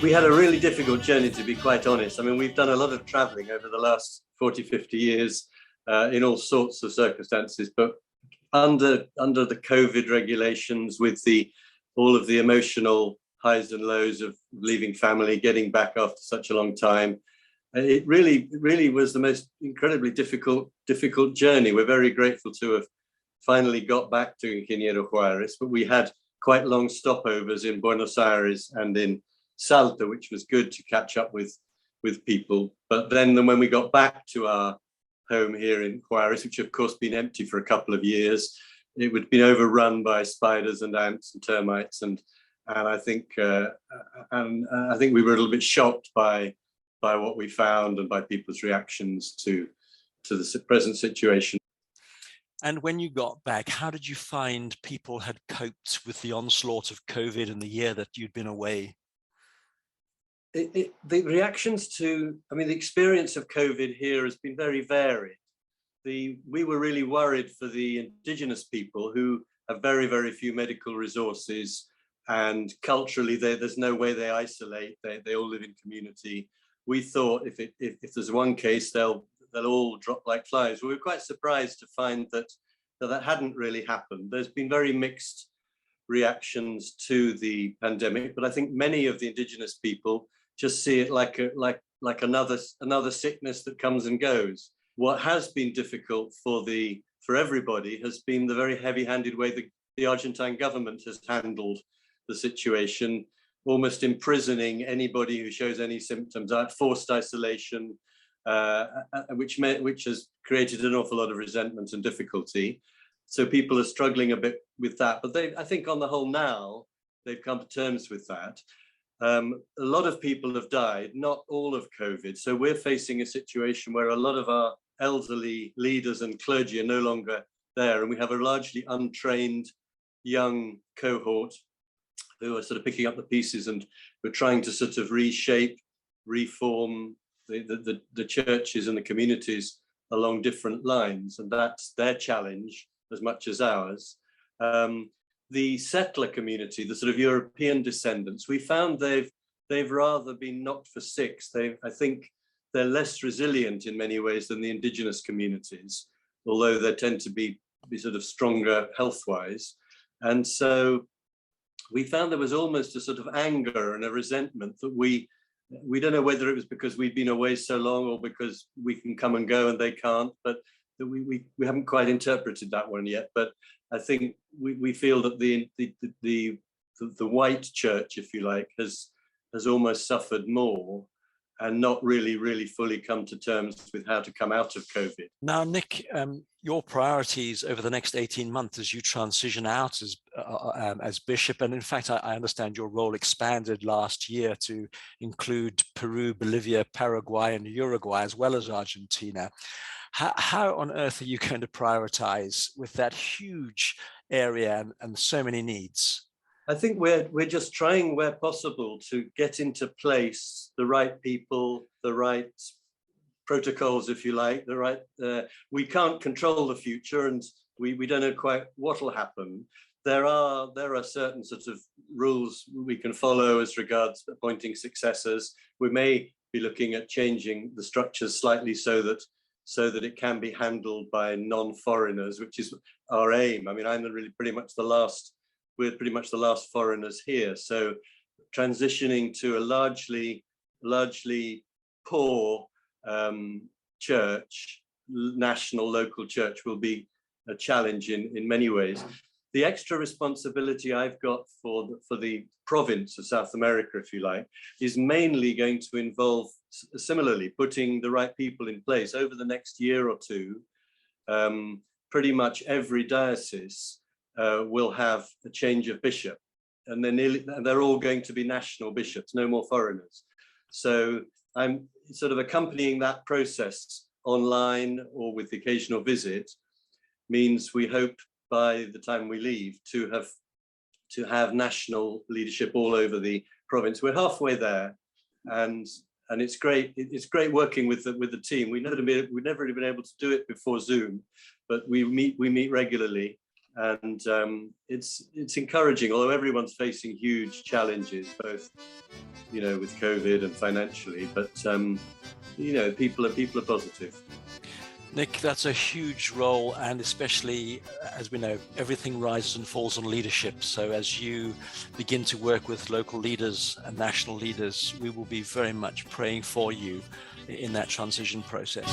We had a really difficult journey, to be quite honest. I mean, we've done a lot of traveling over the last 40, 50 years in all sorts of circumstances, but under the COVID regulations, with all of the emotional highs and lows of leaving family, getting back after such a long time, it really was the most incredibly difficult journey. We're very grateful to have finally got back to Ingeniero Juarez, but we had quite long stopovers in Buenos Aires and in Salta, which was good to catch up with people. But then when we got back to our home here in Juarez, which of course been empty for a couple of years, it would been overrun by spiders and ants and termites, and I think we were a little bit shocked by what we found and by people's reactions to the present situation. And when you got back, how did you find people had coped with the onslaught of COVID in the year that you'd been away? The reactions to, the experience of COVID here has been very varied. We were really worried for the indigenous people who have very, very few medical resources, and culturally there's no way they isolate. They all live in community. We thought if there's one case, they'll all drop like flies. We were quite surprised to find that hadn't really happened. There's been very mixed reactions to the pandemic, but I think many of the indigenous people just see it like another sickness that comes and goes. What has been difficult for everybody has been the very heavy-handed way the Argentine government has handled the situation, almost imprisoning anybody who shows any symptoms, forced isolation, which has created an awful lot of resentment and difficulty. So people are struggling a bit with that, but I think on the whole now they've come to terms with that. A lot of people have died, not all of COVID. So we're facing a situation where a lot of our elderly leaders and clergy are no longer there, and we have a largely untrained young cohort who are sort of picking up the pieces, and we're trying to sort of reshape, reform the churches and the communities along different lines, and that's their challenge as much as ours. The settler community, the sort of European descendants, we found they've rather been knocked for six. I think they're less resilient in many ways than the indigenous communities, although they tend to be sort of stronger health-wise. And so we found there was almost a sort of anger and a resentment that we don't know whether it was because we've been away so long or because we can come and go and they can't, but we haven't quite interpreted that one yet. But I think we feel that the white church, if you like, has almost suffered more and not really fully come to terms with how to come out of COVID. Now, Nick, your priorities over the next 18 months as you transition out as bishop, and in fact, I understand your role expanded last year to include Peru, Bolivia, Paraguay, and Uruguay, as well as Argentina. How on earth are you going to prioritize with that huge area and so many needs? I think we're just trying where possible to get into place the right people, the right protocols, if you like, we can't control the future, and we don't know quite what will happen. There are certain sorts of rules we can follow as regards appointing successors. We may be looking at changing the structures slightly so that it can be handled by non-foreigners, which is our aim. I mean, we're pretty much the last foreigners here. So transitioning to a largely poor church, local church, will be a challenge in many ways. The extra responsibility I've got for the province of South America, if you like, is mainly going to involve similarly putting the right people in place over the next year or two. Pretty much every diocese will have a change of bishop, and they're all going to be national bishops, no more foreigners. So I'm sort of accompanying that process online or with the occasional visit. Means we hope by the time we leave to have national leadership all over the province. We're halfway there, and it's great. It's great working with the team. We've never really been able to do it before Zoom, but we meet regularly, and it's encouraging. Although everyone's facing huge challenges, both you know, with COVID and financially, but you know, people are positive. Nick, that's a huge role, and especially, as we know, everything rises and falls on leadership. So as you begin to work with local leaders and national leaders, we will be very much praying for you in that transition process.